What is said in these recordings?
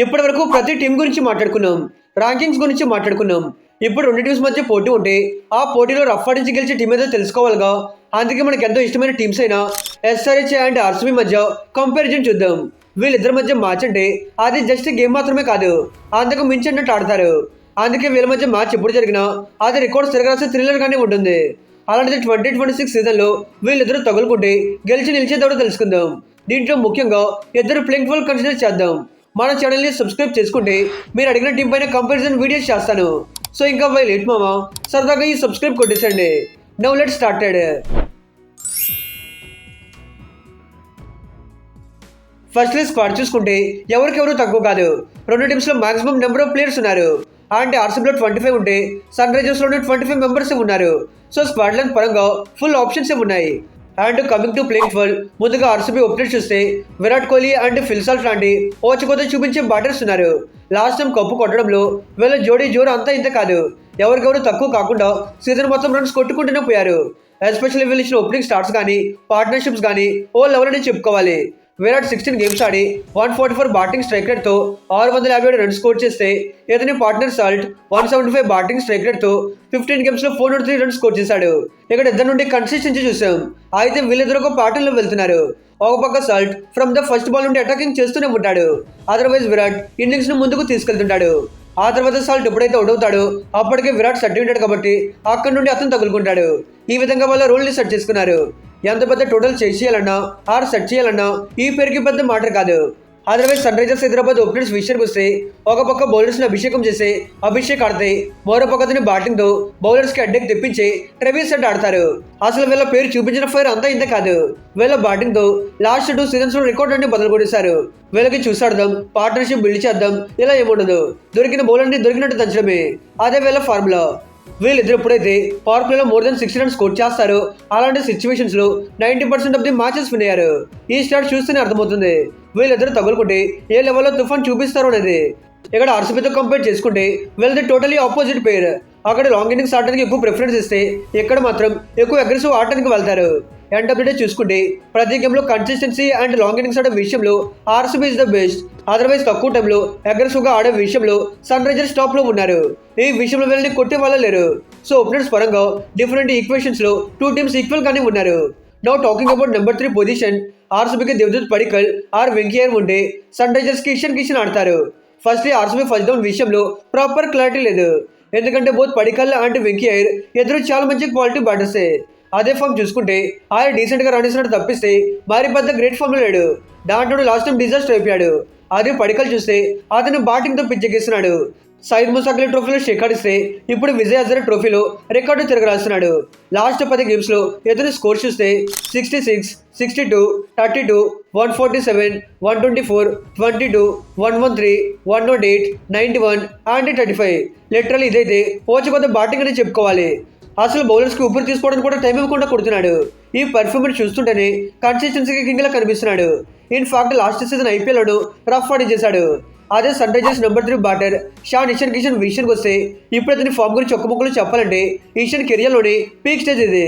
ఇప్పటి వరకు ప్రతి టీం గురించి మాట్లాడుకున్నాం, ర్యాంకింగ్స్ గురించి మాట్లాడుకున్నాం. ఇప్పుడు రెండు టీమ్స్ మధ్య పోటీ ఉంటే ఆ పోటీలో రఫ్ ఆడించి గెలిచే టీం ఏదో తెలుసుకోవాలిగా. అందుకే మనకు ఎంతో ఇష్టమైన టీమ్స్ అయినా ఎస్ఆర్హెచ్ అండ్ ఆర్సీబీ మధ్య కంపారిజన్ చూద్దాం. వీళ్ళిద్దరి మధ్య మ్యాచ్ అంటే అది జస్ట్ గేమ్ మాత్రమే కాదు, అందుకు మించినట్టు ఆడతారు. అందుకే వీళ్ళ మధ్య మ్యాచ్ ఎప్పుడు జరిగినా అది రికార్డ్స్ తిరగాల్సిన థ్రిల్లర్ గానే ఉంటుంది. అలాంటిది 2026 సీజన్లో వీళ్ళిద్దరూ తగులుకుంటే గెలిచి నిలిచేదో తెలుసుకుందాం. దీంట్లో ముఖ్యంగా ఇద్దరు ప్లేయింగ్ ఫుల్ కన్సిడర్ చేద్దాం. మన ఛానల్ని సబ్స్క్రైబ్ చేసుకుంటే మీరు అడిగిన టీం పైన కంపారిజన్ వీడియోస్ చేస్తాను. సో ఇంకా వై లేట్ మామా, సరదాగా ఈ సబ్స్క్రైబ్ కొట్టేసండి. Now let's started. First squad చూసుకుంటే ఎవరికెవరు తక్కువ కాదు. రెండు టీమ్స్లో మాక్సిమం నెంబర్ ఆఫ్ ప్లేయర్స్ ఉన్నారు. అంటే ఆర్సీబీలో 25 ఉంటే సన్ రైజర్స్లోనే 25 మెంబర్స్ ఉన్నారు. సో స్క్వాడ్ లెంత్ పరంగా ఫుల్ ఆప్షన్స్ ఉన్నాయి. And coming to playing full, ముందుగా ఆర్సీబీ ఓపెనర్స్ చూస్తే Virat Kohli and Phil Salt లాంటి ఓచుకోత చూపించే బ్యాటర్స్ ఉన్నారు. లాస్ట్ టైం కప్పు కొట్టడంలో వీళ్ళ జోరు అంతా ఇంత కాదు. ఎవరికెవరు తక్కువ కాకుండా సీజన్ మొత్తం రన్స్ కొట్టుకుంటూనే పోయారు. ఎస్పెషల్లీ వీళ్ళు ఇచ్చిన ఓపెనింగ్ స్టార్ట్స్ కానీ పార్ట్నర్షిప్స్ కానీ ఓ లెవెల్ అని చెప్పుకోవాలి. విరాట్ 16 గేమ్స్ ఆడి 144 బ్యాటింగ్ స్ట్రైక్ రేట్తో 657 రన్స్ స్కోర్ చేస్తే ఇతని పార్ట్నర్ సాల్ట్ 175 బ్యాటింగ్ స్ట్రైక్ రేట్తో 15 గేమ్స్లో 403 రన్స్ స్కోర్ చేశాడు. ఇక్కడ ఇద్దరు నుండి కన్సిస్టెన్సీ చూసాం. అయితే వీళ్ళిద్దరు ఒక ప్యాటర్న్లో వెళ్తున్నారు. ఒక పక్క salt from the first ball నుండి అటాకింగ్ చేస్తూనే ఉంటాడు. అదర్వైజ్ విరాట్ ఇన్నింగ్స్ను ముందుకు తీసుకెళ్తుంటాడు. ఆ తర్వాత సాల్ట్ ఎప్పుడైతే అవుట్ అవుతాడో అప్పటికే విరాట్ సెట్ ఉంటాడు కాబట్టి అక్కడి నుండి అతను తగులుకుంటాడు. ఈ విధంగా వాళ్ళ రోల్ని సెట్ చేసుకున్నారు. ఎంత పెద్ద టోటల్ చేయాలన్నా ఆర్ సెట్ చేయాలన్నా ఈ పేరుకి పెద్ద మ్యాటర్ కాదు. Otherwise Sunrisers Hyderabad openers విషయానికి వస్తే ఒక పక్క బౌలర్స్ని అభిషేకం చేసి అభిషేక్ ఆడితే మరో పక్క అతని బ్యాటింగ్తో బౌలర్స్కి అడ్డెక్ తెప్పించి ట్రెవిస్ సెట్ ఆడతారు. అసలు వీళ్ళ పేరు చూపించిన ఫైర్ అంతా ఇంత కాదు. వీళ్ళ బ్యాటింగ్తో లాస్ట్ 2 సీజన్స్లో రికార్డ్ అన్ని బదులు కొట్టేశారు. వీళ్ళకి చూసాడదాం, పార్ట్నర్షిప్ బిల్డ్ చేద్దాం ఇలా ఏముండదు. దొరికిన బౌలర్ని దొరికినట్టు దంచడమే అదే వీళ్ళ ఫార్ములా. వీళ్ళిద్దరు ఎప్పుడైతే పవర్ ప్లేలో మోర్ దెన్ 60 రన్స్ స్కోర్ చేస్తారో అలాంటి సిచ్యువేషన్స్ లో 90% ఆఫ్ ది మ్యాచెస్ విన్ అయ్యారు. ఈ స్టార్ట్ చూస్తేనే అర్థమవుతుంది వీళ్ళిద్దరు తగులుకుంటే ఏ లెవెల్లో తుఫాన్ చూపిస్తారు అనేది. ఇక్కడ ఆర్సీబీతో కంపేర్ చేసుకుంటే వీళ్ళది టోటలీ ఆపోజిట్ పేర్. అక్కడ లాంగ్ ఇన్నింగ్స్ ఆడటానికి ఎక్కువ ప్రిఫరెన్స్ ఇస్తే ఇక్కడ మాత్రం ఎక్కువ అగ్రెసివ్ ఆడటానికి వెళ్తారు. ఎండ్ ఆఫ్ ది డే చూసుకుంటే ప్రతి గేమ్లో కన్సిస్టెన్సీ అండ్ లాంగ్ ఇన్నింగ్స్ ఆడే విషయంలో RCB is the best. Otherwise తక్కువ టైంలో అగ్రెసివ్గా ఆడే విషయంలో సన్ రైజర్స్ టాప్లో ఉన్నారు. ఈ విషయంలో వీళ్ళని కొట్టే వాళ్ళ లేరు. సో ఓపెనర్స్ పరంగా డిఫరెంట్ ఈక్వేషన్స్లో 2 టీమ్స్ ఈక్వల్గానే ఉన్నారు. Now talking about number 3 position, ఆర్సీబీకి దేవదూత్ పడికల్ ఆర్ వెంకయ్యర్ ఉంటే సన్ రైజర్స్కి ఇషన్ కిషన్ ఆడతారు. ఫస్ట్లీ ఆర్సీబీ ఫస్ట్ డౌన్ విషయంలో ప్రాపర్ క్లారిటీ లేదు. ఎందుకంటే బోత్ పడికల్ అండ్ వెంకయ్యర్ ఇద్దరు చాలా మంచి క్వాలిటీ బ్యాటర్సే. అదే ఫామ్ చూసుకుంటే ఆయన డీసెంట్గా రాణిస్తున్నట్టు తప్పిస్తే మరి పెద్ద గ్రేట్ ఫామ్లో లేడు. దాంట్లో లాస్ట్ టైం డిజాస్టర్ అయిపోయాడు. అదే పడికల్ చూస్తే అతను బ్యాటింగ్తో పిచ్చెక్కిస్తున్నాడు. సైద్ ముస్తాక్ అలీ ట్రోఫీలో షేకాడిస్తే ఇప్పుడు విజయ్ హజారే ట్రోఫీలో రికార్డు తిరగరాస్తున్నాడు. లాస్ట్ 10 గేమ్స్లో ఇతని స్కోర్ చూస్తే 66, 62, 32, 147, 124, 22, 113, 108, 91 అండ్ 35. లిటరల్ ఇదైతే ఓచుకొద్ద బ్యాటింగ్ అని చెప్పుకోవాలి. అసలు బౌలర్స్కి ఊపిరి తీసుకోవడానికి కూడా టైం ఇవ్వకుండా కొడుతున్నాడు. ఈ పర్ఫార్మెన్స్ చూస్తుంటేనే కన్సిస్టెన్సీకి కింగ్లా కనిపిస్తున్నాడు. ఇన్ఫాక్ట్ లాస్ట్ సీజన్ ఐపీఎల్లోనూ రఫ్ ఆడి చేశాడు. అదే Sunrisers number 3 batter Ishan Kishan విషయానికి వస్తే ఇప్పుడు అతని ఫామ్ గురించి ఒక్క ముక్కలు చెప్పాలంటే ఇషన్ కెరియర్లోని పీక్ స్టేజ్ ఇది.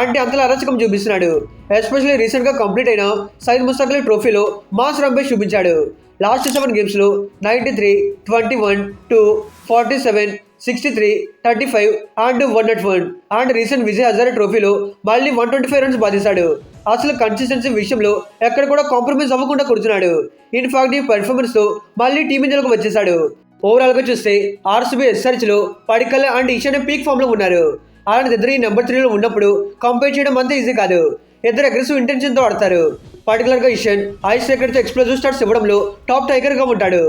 అంటే అంతలా అరాచకం చూపిస్తున్నాడు. ఎస్పెషల్లీ రీసెంట్గా కంప్లీట్ అయిన సైద్ ముస్తాక్ అలీ ట్రోఫీలో మాస్ రంబేష్ చూపించాడు. లాస్ట్ 7 గేమ్స్లో 93, 21, 2, 47, 63, 35 and 101 and recent Vijay Hazare ట్రోఫీలో మళ్ళీ 125 రన్స్ బాధిస్తాడు. అసలు కన్సిస్టెన్సీ విషయంలో ఎక్కడ కూడా కాంప్రమైజ్ అవ్వకుండా కొడుతున్నాడు. ఇన్ఫాక్ట్ ఈ పర్ఫార్మెన్స్తో మళ్ళీ టీమిండియాలోకి వచ్చేశాడు. ఓవరాల్గా చూస్తే ఆర్సీబీ ఎస్ఆర్హెచ్లో పడికల్ అండ్ ఇషన్ పీక్ ఫామ్లో ఉన్నారు. అలాంటి ఇద్దరు ఈ నెంబర్ 3లో ఉన్నప్పుడు కంపేర్ చేయడం అంత ఈజీ కాదు. ఇద్దరు అగ్రెసివ్ ఇంటెన్షన్తో ఆడతారు. పర్టికులర్గా ఇషన్ ఐస్ రేకర్తో ఎక్స్ప్లోజివ్ స్టార్ట్స్ ఇవ్వడంలో టాప్ టైగర్గా ఉంటాడు.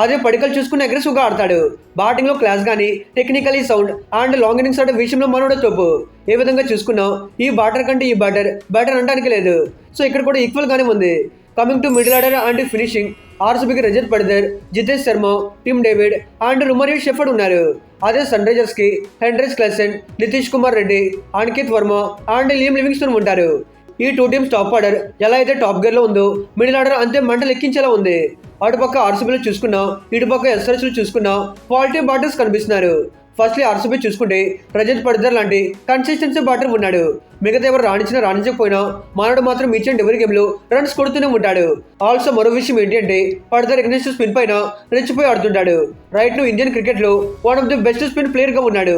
అదే పడికల్ చూసుకుని అగ్రెసివ్గా ఆడతాడు. బ్యాటింగ్లో క్లాస్ కానీ technically sound and long innings ఆడే విషయంలో మనోడ తోపు. ఏ విధంగా చూసుకున్నా ఈ బ్యాటర్ కంటే ఈ బ్యాటర్ అనడానికి లేదు. సో ఇక్కడ కూడా ఈక్వల్గానే ఉంది. Coming to middle order and finishing, ఆర్సీబీకి Rajat Patidar, Jitesh Sharma, Tim David and Romario Shepherd ఉన్నారు. అదే సన్ రైజర్స్కి Heinrich Klaasen, Nitish Kumar Reddy, Aniket Varma and Liam Livingstone ఉంటారు. ఈ 2 టీమ్స్ టాప్ ఆర్డర్ ఎలా అయితే టాప్ గేర్లో ఉందో మిడిల్ ఆర్డర్ అంతే మంటలు ఎక్కించేలా ఉంది. అటుపక్క ఆర్సీబీలో చూసుకున్నా ఇటుపక్క ఎస్ఆర్హెచ్లో చూసుకున్నా క్వాలిటీ బ్యాటర్స్ కనిపిస్తున్నారు. ఫస్ట్లీ ఆర్సీబీ చూసుకుంటే రజత్ పడిద్దర్ లాంటి కన్సిస్టెన్సీ బ్యాటర్ ఉన్నాడు. మిగతా ఎవరు రాణించకపోయినా మనోడు మాత్రం ఈచ్ అండ్ ఎవరి గేమ్లో రన్స్ కొడుతూనే ఉంటాడు. ఆల్సో మరో విషయం ఏంటి అంటే పడిద్దర్ ఎగ్నెస్ట్ స్పిన్ పైన రెచ్చిపోయి ఆడుతుంటాడు. రైట్ ను ఇండియన్ క్రికెట్ లో one of the best spin player గా ఉన్నాడు.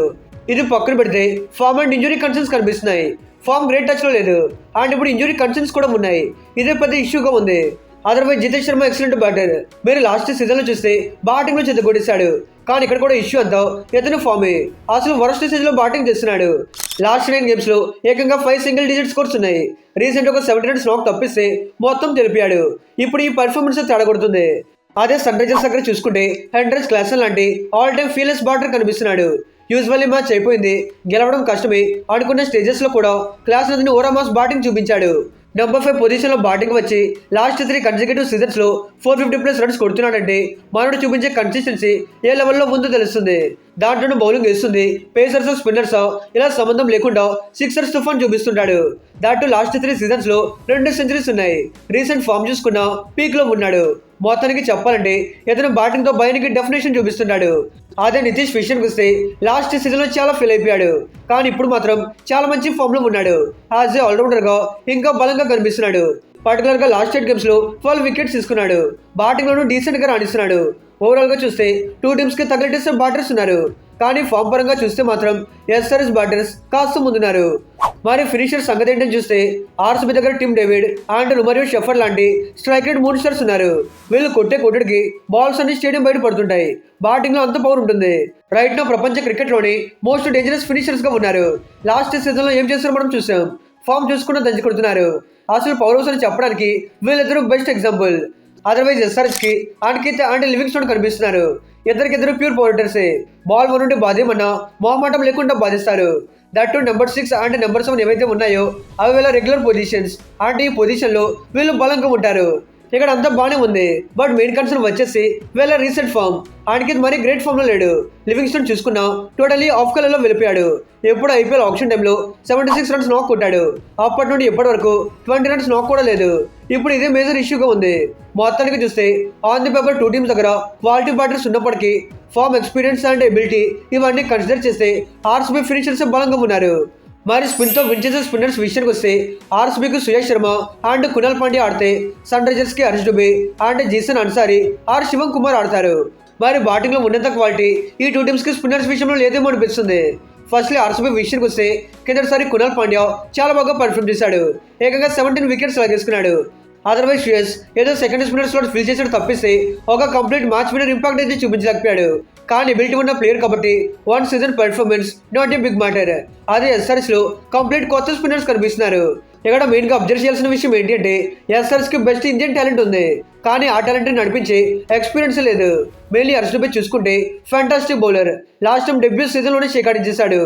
ఇది పక్కన పెడితే ఫామ్ అండ్ ఇంజురీ కన్సర్న్స్ కనిపిస్తున్నాయి. ఫామ్ గ్రేట్ టచ్ లో లేదు అండ్ ఇప్పుడు ఇంజురీ కన్సర్న్స్ కూడా ఉన్నాయి. ఇదే పెద్ద ఇష్యూగా ఉంది. Otherwise Jitesh Sharma excellent batter. మీరు లాస్ట్ సీజన్ లో చూస్తే బ్యాటింగ్ లో చెత్తగొట్టేశాడు. కానీ ఇక్కడ కూడా ఇష్యూ అంతా ఇతను ఫామే. అసలు వరస్ట్ స్టేజ్ లో బ్యాటింగ్ చేస్తున్నాడు. లాస్ట్ 9 గేమ్స్ లో ఏకంగా 5 సింగిల్ డిజిట్ స్కోర్స్ ఉన్నాయి. రీసెంట్ ఒక 70 రన్స్ నాక్ తప్పిస్తే మొత్తం తెలిపాడు. ఇప్పుడు ఈ పర్ఫార్మెన్స్ తేడా కొడుతుంది. అదే సన్ రైజర్స్ దగ్గర చూసుకుంటే హెండ్రస్ క్లాసన్ లాంటి ఆల్ టైమ్ ఫీల్డెస్ బ్యాటర్ కనిపిస్తున్నాడు. యూజువల్లీ మ్యాచ్ అయిపోయింది, గెలవడం కష్టమే అనుకున్న స్టేజెస్ లో కూడా క్లాస్ నదిని ఓరామాస్ బ్యాటింగ్ చూపించాడు. నెంబర్ 5 పొజిషన్ లో బ్యాటింగ్ వచ్చి లాస్ట్ 3 కన్సిక్యూటివ్ సీజన్స్ లో 450+ రన్స్ కొడుతున్నాడంటే మనోడు చూపించే కన్సిస్టెన్సీ ఏ లెవెల్లో ఉందో తెలుస్తుంది. దాంట్లోనూ బౌలింగ్ వేస్తుంది, పేసర్స్ స్పిన్నర్స్ ఇలా సంబంధం లేకుండా సిక్సర్స్ తుఫాన్ చూపిస్తుంటాడు. దాంట్లో లాస్ట్ 3 సీజన్స్ లో 2 సెంచరీస్ ఉన్నాయి. రీసెంట్ ఫామ్ చూసుకున్న పీక్ లో ఉన్నాడు. మొత్తానికి చెప్పాలంటే ఇతను బ్యాటింగ్ తో భయానికి డెఫినేషన్ చూపిస్తున్నాడు. అదే నితీష్ విషయానికి వస్తే లాస్ట్ సీజన్ లో చాలా ఫెయిల్ అయిపోయాడు. కానీ ఇప్పుడు మాత్రం చాలా మంచి ఫామ్ లో ఉన్నాడు. యాజ్ ఏ ఆల్రౌండర్ గా ఇంకా బలంగా కనిపిస్తున్నాడు. పర్టికులర్ గా లాస్ట్ 8 గేమ్స్ లో 12 వికెట్స్ తీసుకున్నాడు. బ్యాటింగ్ లోనూ డీసెంట్ గా రాణిస్తున్నాడు. ఓవరాల్ గా చూస్తే 2 టీమ్స్ కి తగ్గట్టు బ్యాటర్స్ ఉన్నారు. కానీ ఫామ్ పరంగా చూస్తే మాత్రం ఎస్ఆర్ఎస్ బ్యాటర్స్ కాస్త ముందున్నారు. మరి ఫినిషర్ సంగతి ఏంటని చూస్తే ఆర్సీబీ దగ్గర టిమ్ డేవిడ్ అండ్ మరియు షెఫర్ లాంటి స్ట్రైక్ రేట్ 3 స్టార్స్ ఉన్నారు. వీళ్ళు కొట్టేకి బాల్స్ అన్ని స్టేడియం బయట పడుతుంటాయి. బ్యాటింగ్ లో అంత పవర్ ఉంటుంది. రైట్ నో ప్రపంచ క్రికెట్ లోని మోస్ట్ డేంజరస్ ఫినిషర్స్ గా ఉన్నారు. లాస్ట్ సీజన్ లో ఏం చేస్తారో మనం చూసాం. ఫామ్ చూసుకున్న దంచి కొడుతున్నారు. అసలు పవర్ అని చెప్పడానికి వీళ్ళిద్దరు బెస్ట్ ఎగ్జాంపుల్. అదర్వైజ్ ఎస్ఆర్ఎస్ కి అన్కిత్ అండ్ లివింగ్స్టోన్ కనిపిస్తున్నారు. ఇద్దరు ప్యూర్ పవర్టర్సే. బాల్ నుండి బాధ్యమన్నా మొహమాటం లేకుండా బాధిస్తారు. దట్ నెంబర్ 6 అండ్ నెంబర్ 7 ఏవైతే ఉన్నాయో అవి వీళ్ళ రెగ్యులర్ పొజిషన్స్. అంటే ఈ పొజిషన్ లో వీళ్ళు బలంగా ఉంటారు. ఇక్కడ అంతా బాగానే ఉంది. బట్ మెయిన్ కన్సర్న్ వచ్చేసి వీళ్ళ రీసెంట్ ఫామ్. ఆయనకి మరీ గ్రేట్ ఫామ్ లో లేడు. లివింగ్స్టోన్ చూసుకున్నా టోటలీ ఆఫ్ కలర్ లో వెళ్ళిపోయాడు. ఎప్పుడు ఐపీఎల్ ఆప్షన్ టైంలో 76 రన్స్ నాక్ కొట్టాడు. అప్పటి నుండి ఇప్పటి వరకు 20 రన్స్ నాక్ కూడా లేదు. ఇప్పుడు ఇదే మేజర్ ఇష్యూగా ఉంది. మొత్తానికి చూస్తే ఆన్ ది పేపర్ 2 టీమ్స్ దగ్గర క్వాలిటీ బ్యాటర్స్ ఉన్నప్పటికీ ఫామ్, ఎక్స్పీరియన్స్ అండ్ ఎబిలిటీ ఇవన్నీ కన్సిడర్ చేస్తే ఆర్సీబీ ఫినిషర్స్ బలంగా ఉన్నారు. మరి స్పిన్ తో విన్ చేసే స్పిన్నర్స్ విషయానికి వస్తే ఆర్సీబీకి సుయేష్ శర్మ అండ్ కునాల్ పాండ్యా ఆడితే సన్ రైజర్స్ కి హర్ష్ దుబే అండ్ జీసన్ అన్సారీ ఆర్ శివం కుమార్ ఆడతారు. మరి బ్యాటింగ్ లో ఉన్నంత క్వాలిటీ ఈ 2 టీమ్స్ కి స్పిన్నర్స్ విషయంలో లేదేమో అనిపిస్తుంది. ఫస్ట్లీ ఆర్సీబీ విషయానికి వస్తే కిందసారి కునాల్ పాండ్యా చాలా బాగా పర్ఫార్మ్ చేశాడు. ఏకంగా 17 వికెట్స్ లాగేసుకున్నాడు. అదర్వైజ్ శ్రేయస్ ఏదో సెకండ్ స్పిన్నర్ స్లాట్ ఫిల్ చేసాడు తప్పిస్తే ఒక కంప్లీట్ మ్యాచ్ విన్నర్ ఇంపాక్ట్ అయితే చూపించలేకపోయాడు. కానీ ఎబిలిటీ ఉన్న ప్లేయర్ కాబట్టి 1 season performance not a big matter. అదే ఎస్ఆర్ఎస్ లో కంప్లీట్ కొత్త స్పిన్నర్స్ కనిపిస్తున్నారు. ఇక్కడ మెయిన్ గా అబ్జర్వ్ చేయాల్సిన విషయం ఏంటి అంటే ఎస్ఆర్ఎస్ కి బెస్ట్ ఇండియన్ టాలెంట్ ఉంది. కానీ ఆ టాలెంట్ నడిపించే ఎక్స్పీరియన్స్ లేదు. మెయిన్లీ హర్ష్ దుబే చూసుకుంటే fantastic bowler. Last time debut season లోనే చేకాడించేశాడు.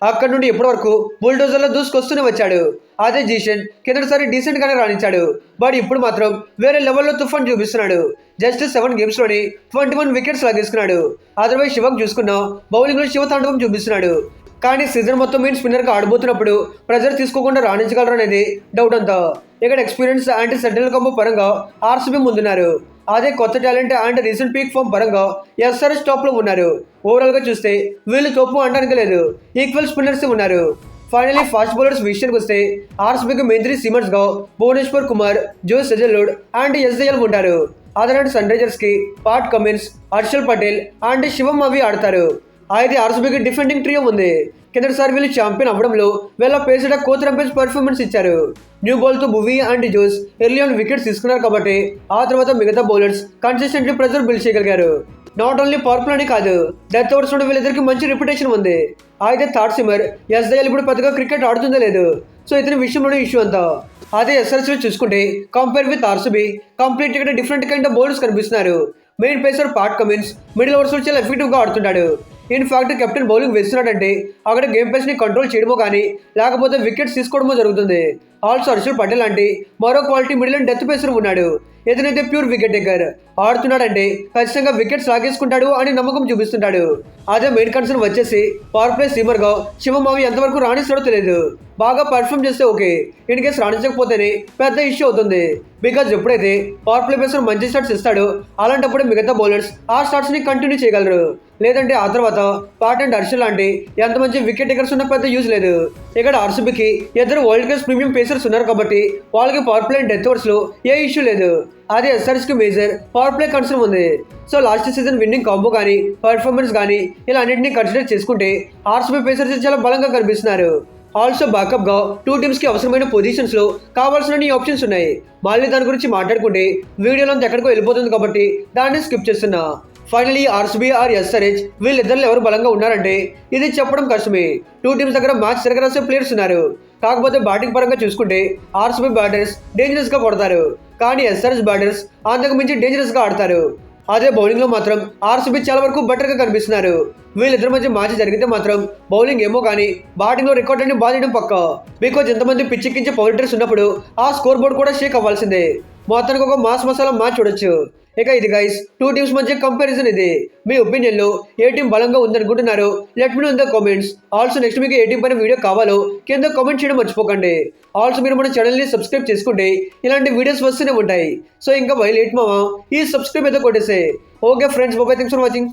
అక్కడ నుండి ఇప్పటి వరకు బుల్డోజర్లో దూసుకొస్తూనే వచ్చాడు. అదే జీషన్ కిందసారి డీసెంట్ గానే రాణించాడు. బట్ ఇప్పుడు మాత్రం వేరే లెవెల్లో తుఫాన్ చూపిస్తున్నాడు. జస్ట్ 7 గేమ్స్ లోని 21 వికెట్స్ లాగేసుకున్నాడు. అదర్వైజ్ శివకు చూసుకున్న బౌలింగ్ లో శివ తాండవం చూపిస్తున్నాడు. కానీ సీజన్ మొత్తం మెయిన్ స్పిన్నర్ గా ఆడబోతున్నప్పుడు ప్రెజర్ తీసుకోకుండా రాణించగలరు అనేది డౌట్ అంతా. ఇక్కడ ఎక్స్పీరియన్స్ అండ్ సెంట్రల్ కంబో పరంగా ఆర్సీబీ ముందున్నారు. అదే కొత్త talent and recent peak form పరంగా ఎస్ఆర్ఎస్ టాప్ లో ఉన్నారు. ఓవరాల్ గా చూస్తే వీళ్ళు తప్పు అనడానికి లేదు. ఈక్వల్ స్పిన్నర్స్ ఉన్నారు. ఫైనలీ ఫాస్ట్ బౌలర్స్ విషయానికి వస్తే ఆర్సీబీకి మెయిన్ 3 సీమర్స్ గా Bhuvneshwar Kumar, Josh Hazlewood and ఎస్జేఎల్ ఉంటారు. అదర్ అండ్ సన్ రైజర్స్ కి Pat Cummins, Harshal Patel and Shivam అవి ఆడతారు. అయితే ఆర్సీబీకి డిఫెండింగ్ ట్రియో ఉంది. కిందసారి వీళ్ళు ఛాంపియన్ అవ్వడంలో వీళ్ళ పేసర్ కోచ్ రంపేజ్ పర్ఫార్మెన్స్ ఇచ్చారు. న్యూ బాల్ తో Bhuvi and Jos early on wickets తీసుకున్నారు కాబట్టి ఆ తర్వాత మిగతా బౌలర్స్ కన్సిస్టెంట్లీ ప్రెజర్ బిల్డ్ చేయగలిగారు. నాట్ ఓన్లీ పవర్ ప్లే కాదు, డెత్ ఓవర్స్ నుండి వీళ్ళిద్దరికి మంచి రెప్యుటేషన్ ఉంది. అయితే థర్డ్ సిమ్మర్ ఎస్ఐఎల్ ఇప్పుడు పెద్దగా క్రికెట్ ఆడుతుందో లేదు. సో ఇతని విషయంలోనే ఇష్యూ అంతా. అదే ఎస్ఆర్సీ చూసుకుంటే కంపేర్ విత్ ఆర్సీబీ కంప్లీట్ ఇక్కడ డిఫరెంట్ కైండ్ ఆఫ్ బౌలర్స్ కనిపిస్తున్నారు. Main pacer Pat Cummins middle overs చాలా ఎఫెక్టివ్ గా ఆడుతున్నాడు. ఇన్ఫాక్ట్ కెప్టెన్ బౌలింగ్ వేస్తున్నాడంటే అక్కడ గేమ్ పేస్ ని కంట్రోల్ చేయడమో కానీ లేకపోతే వికెట్స్ తీసుకోవడమో జరుగుతుంది. ఆల్సో హర్షల్ పటేల్ లాంటి మరో quality middle and death pacer ఉన్నాడు. ఏదైతే ప్యూర్ వికెట్ టేకర్ ఆడుతున్నాడంటే ఖచ్చితంగా వికెట్స్ లాగేసుకుంటాడు అని నమ్మకం చూపిస్తుంటాడు. అదే మెయిన్ కన్సర్న్ వచ్చేసి పవర్ ప్లే సీమర్ గా శివం అవి ఎంతవరకు రాణిస్తాడో తెలియదు. బాగా పర్ఫామ్ చేస్తే ఓకే, ఇన్ కేసు రాణించకపోతేనే పెద్ద ఇష్యూ అవుతుంది. బికాజ్ ఎప్పుడైతే పవర్ ప్లే పేసర్ మంచి స్టార్ట్స్ ఇస్తాడో అలాంటప్పుడు మిగతా బౌలర్స్ ఆ స్టార్ట్స్ ని కంటిన్యూ చేయగలరు. లేదంటే ఆ తర్వాత పాట్ అండ్ హర్షల్ లాంటి ఎంత మంచి వికెట్ టేకర్స్ ఉన్న పెద్ద యూజ్ లేదు. ఇక్కడ ఆర్సీబీకి ఇద్దరు వరల్డ్ క్లాస్ ప్రీమియం పేసర్స్ ఉన్నారు కాబట్టి వాళ్ళకి power play and death overs లో ఏ ఇష్యూ లేదు. అదే ఎస్ఆర్ఎస్ కి మేజర్ పవర్ ప్లే కన్సర్న్ ఉంది. So last season winnowing combo కానీ పర్ఫార్మెన్స్ కానీ ఇలా అన్నింటినీ కన్సిడర్ చేసుకుంటే ఆర్సీబీ పేసర్స్ చాలా బలంగా కనిపిస్తున్నారు. ఆల్సో బ్యాకప్ గా టూ టీమ్స్ కి అవసరమైన పొజిషన్స్ లో కావాల్సిన ఆప్షన్స్ ఉన్నాయి. మళ్ళీ దాని గురించి మాట్లాడుకుంటే వీడియోలో ఎక్కడికో వెళ్ళిపోతుంది కాబట్టి దాన్ని స్కిప్ చేస్తున్నా. ఫైనలీ ఆర్సీబీ ఆర్ ఎస్ఆర్హెచ్ వీళ్ళిద్దరు ఎవరు బలంగా ఉన్నారంటే ఇది చెప్పడం కష్టమే. టూ టీమ్స్ దగ్గర మ్యాచ్ తిరగరాసే ప్లేయర్స్ ఉన్నారు. కాకపోతే బ్యాటింగ్ పరంగా చూసుకుంటే ఆర్సీబీ బ్యాటర్స్ డేంజరస్ గా కొడతారు, కానీ ఎస్ఆర్హెచ్ బ్యాటర్స్ అంతకు మించి డేంజరస్ గా ఆడతారు. అదే బౌలింగ్ లో మాత్రం ఆర్సీబీ చాలా వరకు బెటర్ గా కనిపిస్తున్నారు. వీళ్ళిద్దరి మధ్య మ్యాచ్ జరిగితే మాత్రం బౌలింగ్ ఏమో కానీ బ్యాటింగ్ లో రికార్డ్ అన్ని బాధడం పక్క. బికాజ్ ఎంతమంది పిచ్చెక్కించే పౌల్టర్స్ ఉన్నప్పుడు ఆ స్కోర్ బోర్డ్ కూడా షేక్ అవ్వాల్సిందే. మొత్తానికి ఒక మాస్ మసాలా మ్యాచ్ చూడొచ్చు. ఇక ఇది గైస్ టూ టీమ్స్ మధ్య కంపారిజన్ ఇది. మీ ఒపీనియన్ లో ఏ టీం బలంగా ఉందనుకుంటున్నారు? Let me know in the comments. Also next మీకు ఏ టీం పైన వీడియో కావాలో కింద కామెంట్ చేయడం మర్చిపోకండి. ఆల్సో మీరు మన ఛానల్ని సబ్స్క్రైబ్ చేసుకుంటే ఇలాంటి వీడియోస్ వస్తూనే ఉంటాయి. సో ఇంకా వైలేట్ మావా ఈ సబ్స్క్రైబ్ అయితే కొట్టేసే. Okay friends, bye, thanks for watching.